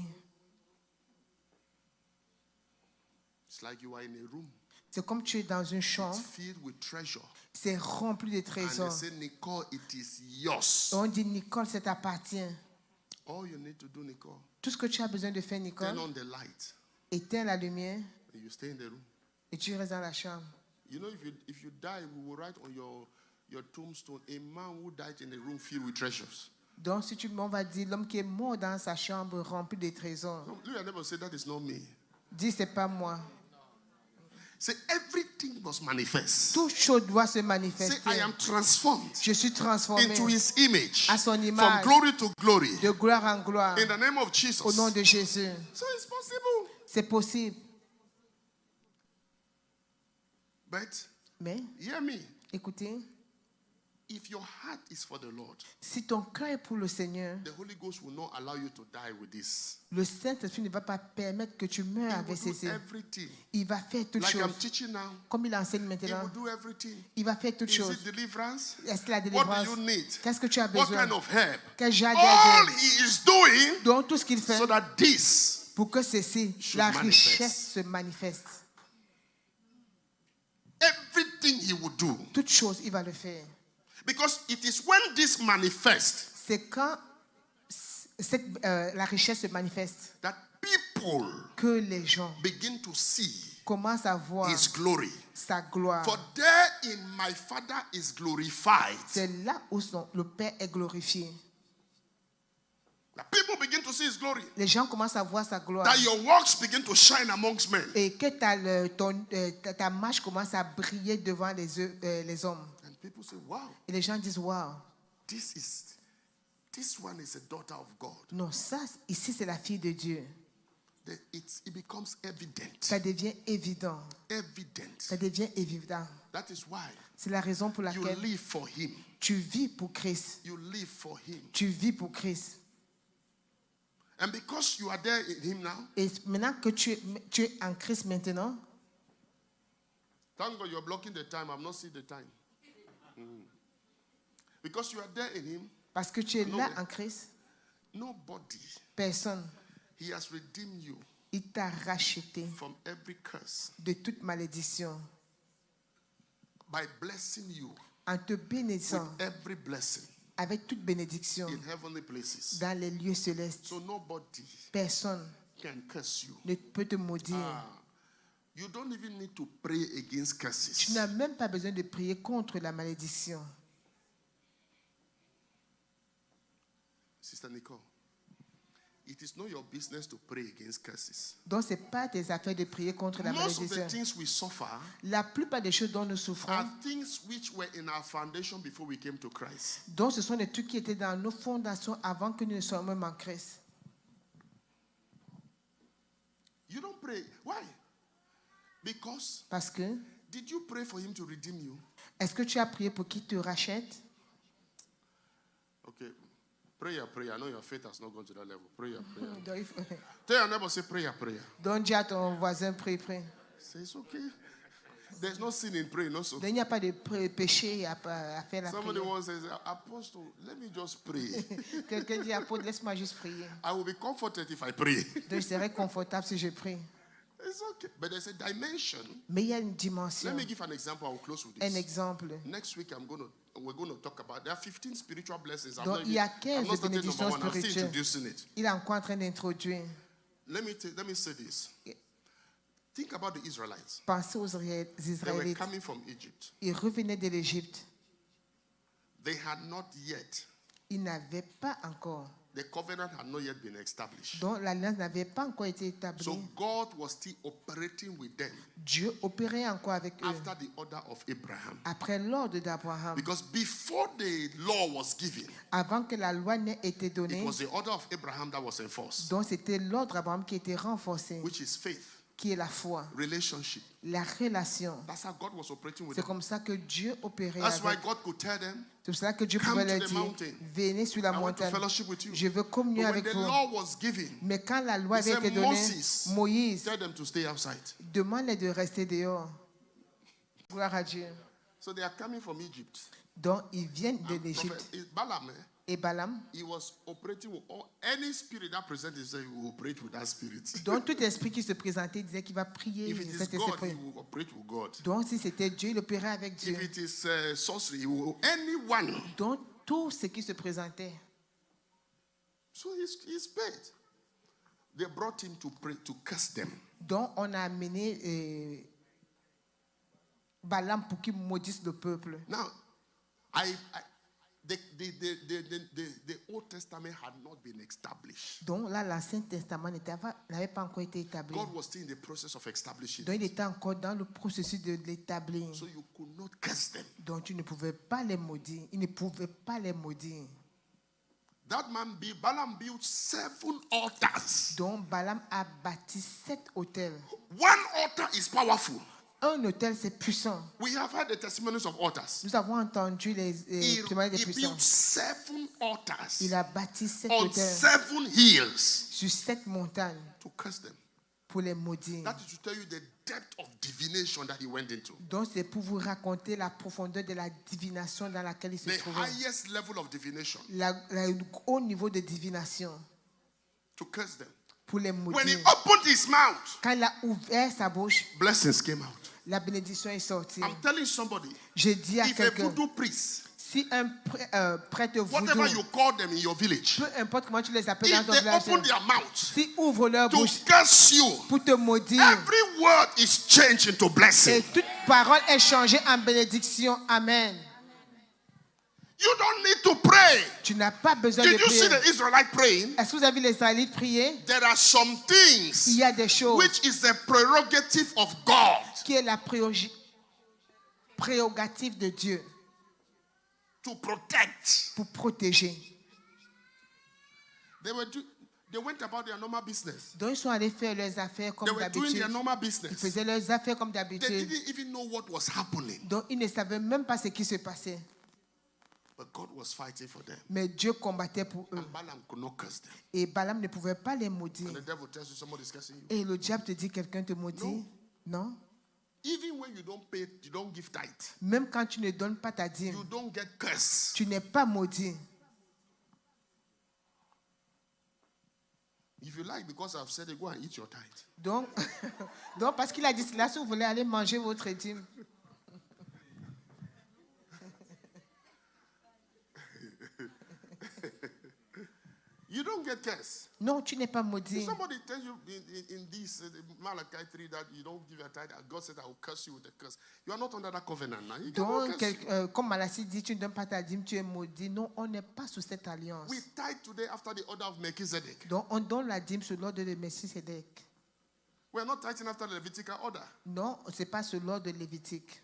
It's like you are in a room. C'est comme tu es dans une It's chambre, filled with treasure. c'est rempli de And they trésors. say, Nicole, it is yours. On dit, Nicole, ça t'appartient. All you need to do, Nicole, Tout ce que tu as besoin de faire, turn Nicole, on the light éteins la lumière and you stay in the room. et tu restes dans la chambre. You know, if you die, we will write on your tombstone, a man who died in a room filled with treasures. Donc, si on va dire l'homme qui est mort dans sa chambre remplie de trésors, No, look at neighbor, say, that is not me. dis, c'est pas moi. Say, everything must manifest. Toute chose doit se Say, manifester. I am transformed Je suis transformé into his image à son from image, glory to glory. de gloire en gloire, In the name of Jesus. au nom de Jésus. So it's possible. C'est possible. But Mais, hear me. écoutez, If your heart is for the Lord, si ton cœur est pour le Seigneur, the Holy Ghost will not allow you to die with this. le Saint-Esprit ne va pas permettre que tu meurs He avec will do ceci. everything. Il va faire toutes Like I'm choses. teaching now, Comme il enseigne he maintenant, will do everything. il va faire toutes Is choses. it deliverance? Est-ce que la What délivrance? do you need? Qu'est-ce que tu as What besoin? kind of help? Quel genre All d'aide? he is doing Donc tout ce qu'il fait so that this pour que ceci, should la manifest. richesse se manifeste. everything he will do. Toute chose, il va le faire. Because it is when this manifests C'est quand la richesse se manifeste that people que les gens begin to see commencent à voir his glory. sa gloire. For there in my Father is glorified. C'est là où le Père est glorifié. The people begin to see his glory. Les gens commencent à voir sa gloire. That your works begin to shine amongst men. Et que ta marche commence à briller devant les hommes. And people say, wow, Et les gens disent, wow, this one is a daughter of God. non, ça, ici, c'est la fille de Dieu. It becomes evident. Ça devient évident. Evident. Ça devient évident. That is why C'est la raison pour you laquelle live for him. tu vis pour Christ. You live for him. Tu vis pour Christ. And because you are there in him now, Et maintenant que tu es en Christ maintenant, thank God you're blocking the time. I'm not seeing the time. Because you are there in him, parce que tu es No là way. en Christ, nobody, personne, he has redeemed you il t'a racheté from every curse de toute malédiction by blessing you en te with bénissant every blessing avec toute bénédiction in heavenly places. dans les lieux célestes. So nobody Personne can curse you. ne peut te maudire. You don't even need to pray against Tu curses. n'as même pas besoin de prier contre la malédiction. Sister Nicole, it is not your business to pray against curses. Donc, ce n'est pas tes affaires de prier contre la Most of the malédiction. things we suffer La plupart des choses dont nous souffrons, are things which were in our foundation before we came to Christ. donc ce sont des trucs qui étaient dans nos fondations avant que nous ne soyons même en Christ. You don't pray. Why? Because Parce que, did you pray for him to redeem you? est-ce que tu as prié pour qu'il te rachète? Okay. Prayer. I know your faith has not gone to that level. Prayer. Donc, il faut- Tell your neighbor, say prayer. donc dis à ton voisin, prie. Say it's okay. There's no sin in praying also. Donc, il n'y a pas de péché à faire la Somebody prière. once says, Apostle, let me just pray. Quelqu'un dit, apôtre, laisse-moi juste prier. I will be comforted if I pray. Donc, je serai confortable si je prie. It's okay. But there's a dimension. Mais il y a une dimension. Let me give an example. I will close with Un this. exemple. Next week, we're going to talk about. There are 15 spiritual blessings. Donc, il y a 15 I'm not starting bénédictions number one. I'm still spirituelles. introducing it. Il est encore en train d'introduire. Let me say this. Think about the Israelites. Pensez aux They were Israélites. coming from Egypt. Ils revenaient de l'Égypte. They had not yet, Ils n'avaient pas encore. the covenant had not yet been established. Donc l'alliance n'avait pas encore été établie. So God was still operating with them Dieu opérait encore avec eux. after the order of Abraham. Après l'ordre d'Abraham. Because before the law was given, Avant que la loi n'ait été it donnée. was the order of Abraham that was enforced, Donc c'était l'ordre d'Abraham qui était renforcé. which is faith, Qui est la foi. relationship. La relation. That's how God was operating with C'est them. comme ça que Dieu opérait That's why avec. God could tell them, C'est pour cela que Dieu Come pouvait to leur the dire, mountain. venez sur la I want to montagne. fellowship with you. Je veux But communier when avec the vous. law was given, Mais quand la loi he avait said, été donnée, Moses, Moïse tell them to stay outside. demande de rester dehors. Gloire à Dieu. So they are coming from Egypt. Donc ils viennent de And l'Égypte. Prophet Balaam, Et Balaam, he was operating with any spirit that presents himself, he will operate with that spirit. donc tout esprit qui se présentait disait qu'il va prier If it is cet God, he esprit. will operate with God. Donc si c'était Dieu, il opérait avec Dieu. If it is sorcery, he will anyone. Donc tout ce qui se présentait. So he's paid. They brought him to pray to curse them. Donc on a amené Balaam pour qu'il maudisse le peuple. Now, the Old Testament had not been established. Donc là, l'Ancien Testament n'avait pas encore été établi. God was still in the process of establishing Donc il it. était encore dans le processus de l'établir. So you could not curse them. Donc tu ne pouvais pas les maudire. Il ne pouvait pas les maudire. That man, Balaam built 7 altars. Donc Balaam a bâti 7 hôtels. One altar is powerful. Un hôtel, c'est puissant. We have heard the testimonies of altars. Nous avons entendu les témoignages des He puissants. built 7 altars Il a bâti 7 on hôtels 7 hills sur 7 montagnes to curse them. pour les maudire. That is to tell you the depth of divination that he went into. Donc c'est pour vous raconter la profondeur de la divination dans laquelle il se The trouvait. highest level of divination Le haut niveau de divination to curse them. pour les When he maudire. opened his mouth, Quand il a ouvert sa bouche, blessings came out. la bénédiction est sortie. I'm telling somebody, Je dis à if a quelqu'un, voodoo priest, si un prêtre whatever voodoo, you call them in your village, peu importe comment tu les appelles if dans ton they village, open their mouth s'ils ouvrent leur to bouche curse you, pour te maudire, every word is changed into et blessing. toute parole est changée en bénédiction. Amen. You don't need to pray. Tu n'as pas besoin Did de you see prier. the Israelite praying? Est-ce que vous avez vu les Israélites prier? There are some Il things y a des choses which is the prerogative of God qui est la prérogative de Dieu to protect. pour protéger. They went about their normal business. Donc ils sont allés faire leurs affaires comme They were doing d'habitude. their normal Ils business. faisaient leurs affaires comme They d'habitude. didn't even know what was happening. Donc ils ne savaient même pas ce qui se passait. But God was fighting for them. Mais Dieu combattait pour eux. And Balaam could not curse them. Et Balaam ne pouvait pas les And maudire. the devil tells you somebody's cursing you. Et le diable te dit quelqu'un te maudit. Non. Even when you don't pay, you don't give tithe. Même quand tu ne donnes pas ta dîme, You don't get cursed. tu n'es pas maudit. If you like, because I've said it, go and eat your tithe. Donc, donc parce qu'il a dit cela, si vous voulez aller manger votre dîme. You don't get cursed. Non, tu n'es pas maudit. If somebody tells you in this Malachi 3 that you don't give a tithe, God said I will curse you with a curse. You are not under that covenant now. He cannot Donc, curse you. comme Malachie dit, tu ne donnes pas ta dîme, tu es maudit. Non, on n'est pas sous cette alliance. We tithe today after the order of Melchizedek. Donc, on donne la dîme sous l'ordre de Melchisedec. We are not tithing after the Levitical order. Non, ce n'est pas sous l'ordre de Lévitique.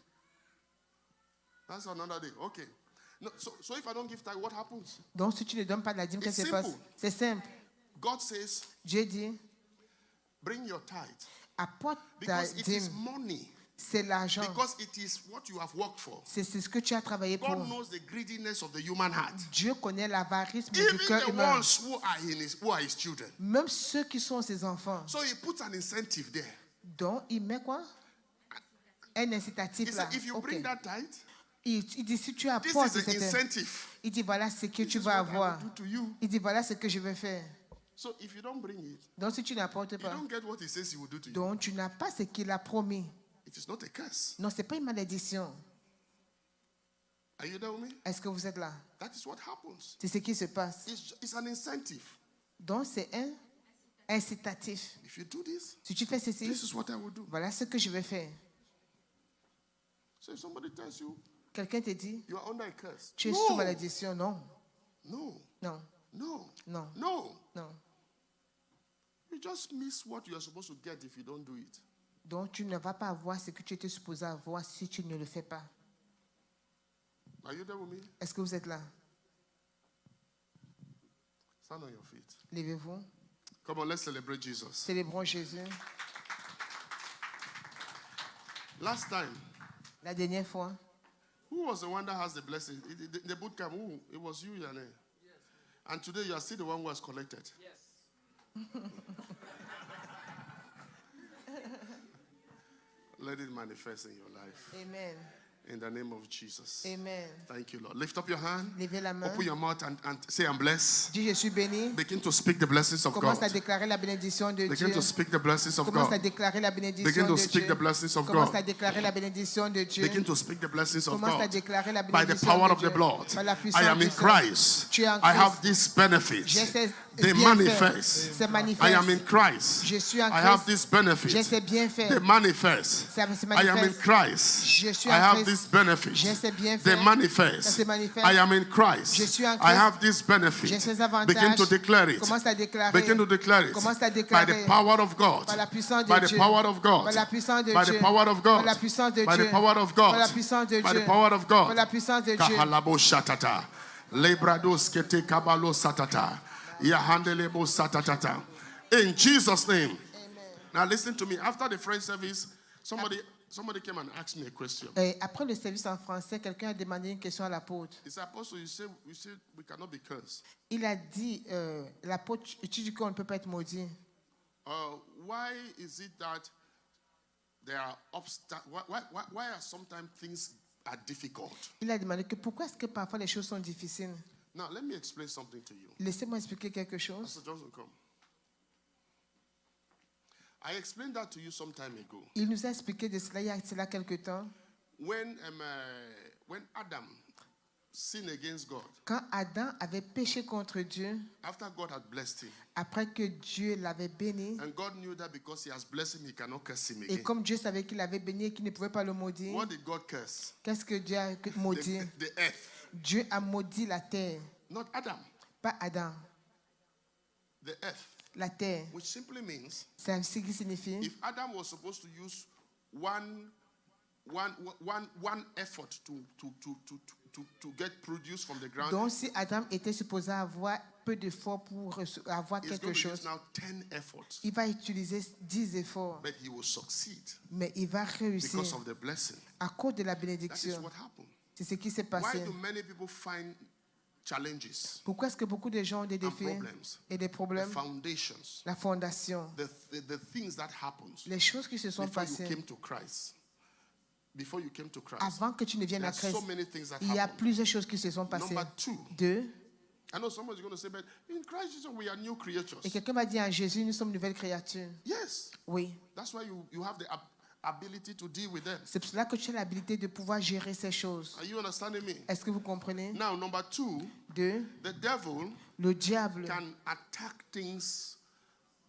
That's another day. Okay. No, so if I don't give tithe, what happens? Donc, si tu ne donnes pas la dîme, qu'est-ce qui se It's passe? simple. C'est simple. God says, Dieu dit, bring your tithe. apporte ta Because it is dîme. money. C'est l'argent. Because it is what you have worked for. C'est ce que tu as travaillé pour. God knows the greediness of the human heart. Dieu connaît l'avarisme du Even cœur the humain. ones who are his children. Même ceux qui sont ses enfants. So he puts an incentive there. Donc, il met quoi? Un He incitatif là. said, if you Ok. bring that tithe, Il dit, si tu this apportes is the cette... incentive. Il dit, voilà ce que This tu is vas what I avoir. will do to you. Il dit, voilà ce que je vais faire. So if you don't bring it, Donc, si tu n'apportes you pas, don't get what he says he will do to you. donc tu n'as pas ce qu'il a promis. It is not a curse. Non, ce n'est pas une malédiction. Are you there with me? Est-ce que vous êtes là? That is what happens. C'est ce qui se passe. It's an incentive. Donc, c'est un incitatif. If you do this, Si tu fais ceci, this is what I will do. voilà ce que je vais faire. So if somebody tells you Quelqu'un te dit, you are under a curse, tu es sous malédiction. Non, no, non, no, non, no. non. You just miss what you are supposed to get if you don't do it. Donc, tu ne vas pas avoir ce que tu étais supposé avoir si tu ne le fais pas. Are you there with me? Est-ce que vous êtes là? Stand on your feet. Levez-vous. Come on, let's celebrate Jesus. Célébrons Jésus. Last time, La dernière fois, who was the one that has the blessing? The boot camp, who? It was you, Yane. Yes. And today you are still the one who has collected. Yes. Let it manifest in your life. Amen. In the name of Jesus. Amen. Thank you, Lord. Lift up your hand. Levez la main. Open your mouth and say, I'm blessed. Dis, je suis béni. Begin to speak the blessings of Commence à God. déclarer la bénédiction de Begin Dieu. to speak the blessings of Commence à God. déclarer la bénédiction Begin to de speak Dieu. the blessings of Commence à God. déclarer la bénédiction de Dieu. Begin to speak the blessings of Commence à God. déclarer la By the bénédiction power de of the Dieu. blood. Par la I puissance am du in sang. Christ. Tu es en I have Christ. these benefits. J'ai ces They bienfaits. manifest. C'est manifeste. I am in Christ. Je suis en I have Christ. these J'ai benefits. ces bienfaits. They manifest. Ça se I am in manifeste. Christ. Je suis I en have Christ. these benefits. J'ai ces bienfaits. They Ça manifest. se manifeste. I am in Christ. Je suis en I Christ. have these J'ai benefits. ces avantages. Begin to declare it. Commence à déclarer. Begin to declare it. Commence à By déclarer. the power of God. Par la puissance de By the Dieu. power of God. Par la puissance de By Dieu. the power of God. Par la puissance de By Dieu. the power of God. Par la puissance de By Dieu. the power of God. Par la puissance de Dieu. Kahalabo shatata. Lebrados kete kabalo satata. Yahandelebo satatata. In Jesus' name. Now listen to me. After the French service, somebody came and asked me a question. Après le service en français, quelqu'un a demandé une question à l'apôtre. He said, Apostle, you say we cannot be cursed. Il a dit, l'apôtre, tu dis qu'on ne peut pas être maudit. Why is it that there are obstacles? Why are sometimes things are difficult? Il a demandé que pourquoi est-ce que parfois les choses sont difficiles. Now let me explain something to you. Laissez-moi expliquer quelque chose. Pastor Johnson, come. I explained that to you some time ago. Il nous a expliqué de cela il y a cela quelque temps. When Adam sinned against God, Quand Adam avait péché contre Dieu, after God had blessed him, après que Dieu l'avait béni, and God knew that because he has blessed him, he cannot curse him et again. comme Dieu savait qu'il avait béni et qu'il ne pouvait pas le maudire, What did God curse? qu'est-ce que Dieu a maudit? The earth. Dieu a maudit la terre, Not Adam, pas Adam, the earth. la terre. Which simply means C'est ce qui signifie, if Adam was supposed to use one effort to get produce from the ground, donc si Adam était supposé avoir peu d'efforts pour avoir he's quelque going to chose, use now 10 efforts. il va utiliser 10 efforts, But he will succeed mais il va réussir because of the blessing. à cause de la That is bénédiction. what happened. C'est ce qui s'est Why passé. do many people find challenges, Pourquoi est-ce que beaucoup de gens ont des défis problems, et des the problèmes? foundations, La fondation, the things that happened les choses qui se sont before you passées came to Christ. Before you came to Christ. avant que tu ne viennes There à are Christ. so many things that Il y a happened. plusieurs choses qui se sont passées. Number 2, Deux, I know somebody's going to say, but in Christ Jesus we are new creatures. et quelqu'un m'a dit en Jésus, nous sommes nouvelles créatures. Yes, Oui. that's why you have the ability to deal with them. C'est pour cela que tu as l'habilité de pouvoir gérer ces choses. Are you understanding me? Est-ce que vous comprenez? Now, number 2, Deux, the devil le diable can attack things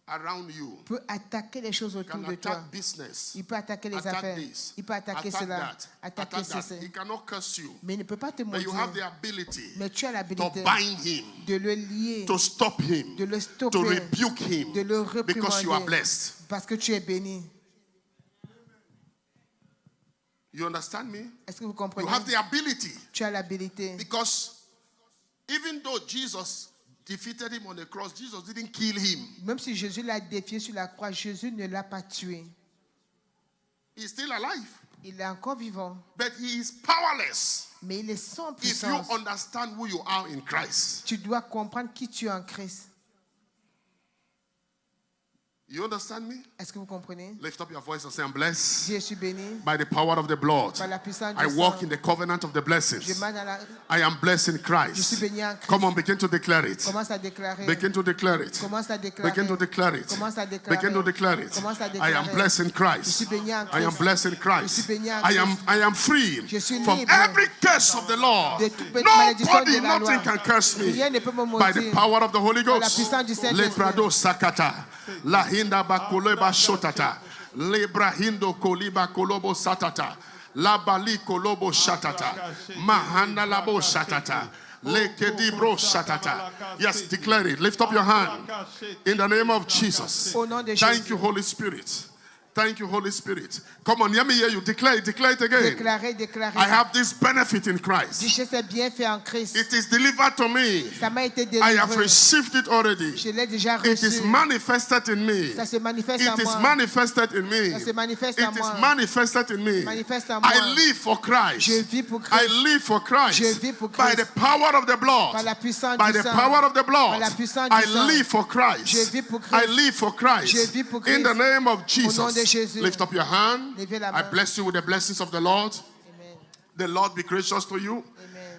around you. peut attaquer les choses autour Can de toi. attack business. Il peut attaquer les Attack affaires. this. Il peut attaquer Attack cela. that. Attaquer Attack that. ceci. He cannot curse you. Mais il ne peut pas te But you have the maudire. ability Mais tu as to l'habilité bind him, de le lier, to stop him, de le to stopper, rebuke him, de le because you are réprimander. blessed. Parce que tu es béni. You understand me? Est-ce que vous You comprenez? have the ability, Tu as l'habilité. because even though Jesus defeated him on the cross, Jesus didn't kill him. Même si Jésus l'a défié sur la croix, Jésus ne l'a pas tué. He's still alive, Il est encore vivant. but he is powerless. Mais il est sans If you puissance. understand who you are in Christ, Tu dois comprendre qui tu es en Christ. you understand me? Est-ce que vous comprenez? Lift up your voice and say, I'm blessed Je suis béni by the power of the blood. par la puissance I du walk sang. in the covenant of the Je blessings. marche dans la... I am blessed in Je suis Christ. béni en Christ. Come on, begin to declare it. Commence à déclarer. Begin to declare it. Commence à déclarer. Begin to declare it. Commence à déclarer. Begin to declare it. Commence à I déclarer. am blessed in Je Christ. suis béni en I am Christ. blessed in Je Christ. suis béni en I am Christ. free Je suis from libre every curse of the Lord. de toute malédiction Nobody, de la nothing loi. can curse me Rien ne peut me by the maudire. power of the Holy Par la Ghost. puissance du Saint-Esprit. Leprado sakata, lahinda bakoleba shotata, lebrahindo koliba kolobo satata, labali kolobo shatata, mahanda labo shatata. Lekedibro shatata. Yes, declare it. Lift up your hand in the name of Jesus. Au nom de Thank Jésus. you, Holy Spirit. Thank you, Holy Spirit. Come on, let me hear you. Declare it again. Déclarer, déclarer. I have this benefit in Christ. Dis, c'est bien fait en Christ. It is delivered to me. Ça m'a été I have délivré. received it already. Je l'ai déjà It is reçu. manifested in me. Ça se manifeste en It is moi. manifested in me. Ça se manifeste It en is moi. manifested in me. Manifeste en moi. I live for Christ. Je vis pour I Christ. live for Christ. Je vis pour By Christ. the power of the blood. Par la puissance By du the sang. power of the blood. Par la puissance I du sang. live for Christ. Je vis pour I Christ. live for Christ. Je vis pour In the Christ. name of nom de Jesus. Jésus. Lift up your hand. Levez la I main. bless you with the blessings of the Lord. Amen. The Lord be gracious to you. Amen.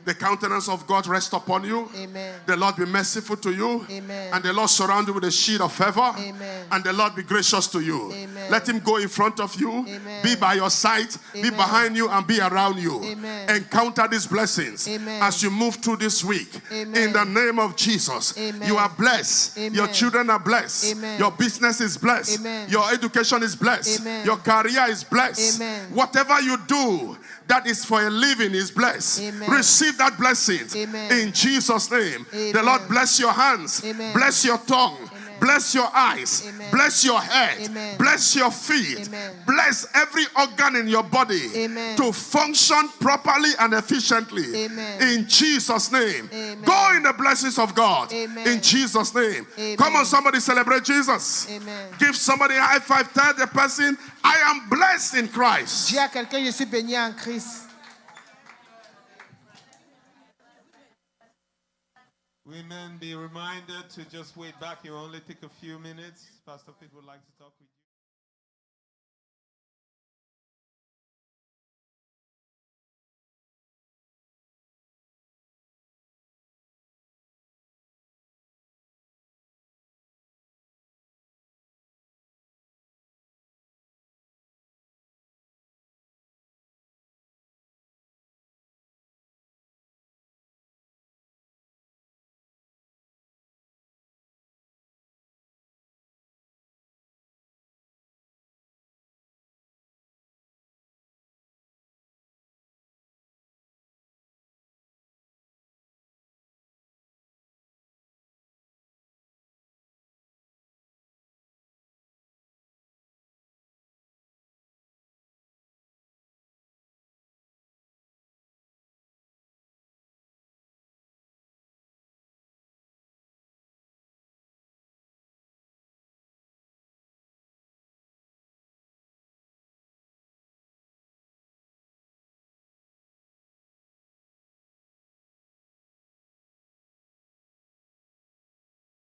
The countenance of God rest upon you. Amen. The Lord be merciful to you. Amen. And the Lord surround you with a shield of favor. Amen. And the Lord be gracious to you. Amen. Let him go in front of you, Amen. be by your side, be Amen. behind you, and be around you. Amen. Encounter these blessings Amen. as you move through this week. Amen. In the name of Jesus. Amen. You are blessed. Amen. Your children are blessed. Amen. Your business is blessed. Amen. Your education is blessed. Amen. Your career is blessed. Amen. Whatever you do that is for a living is blessed. Amen. Receive that blessing. Amen. In Jesus' name. Amen. The Lord bless your hands. Amen. Bless your tongue. Amen. Bless your eyes. Amen. Bless your head. Amen. Bless your feet. Amen. Bless every organ in your body Amen. to function properly and efficiently. Amen. In Jesus' name. Amen. Go in the blessings of God. Amen. In Jesus' name. Amen. Come on, somebody celebrate Jesus. Amen. Give somebody a high five. Tell the person, I am blessed in Christ. Dis à quelqu'un, je suis béni en Christ. Women, be reminded to just wait back. It will only take a few minutes. Pastor Pete would like to talk with you.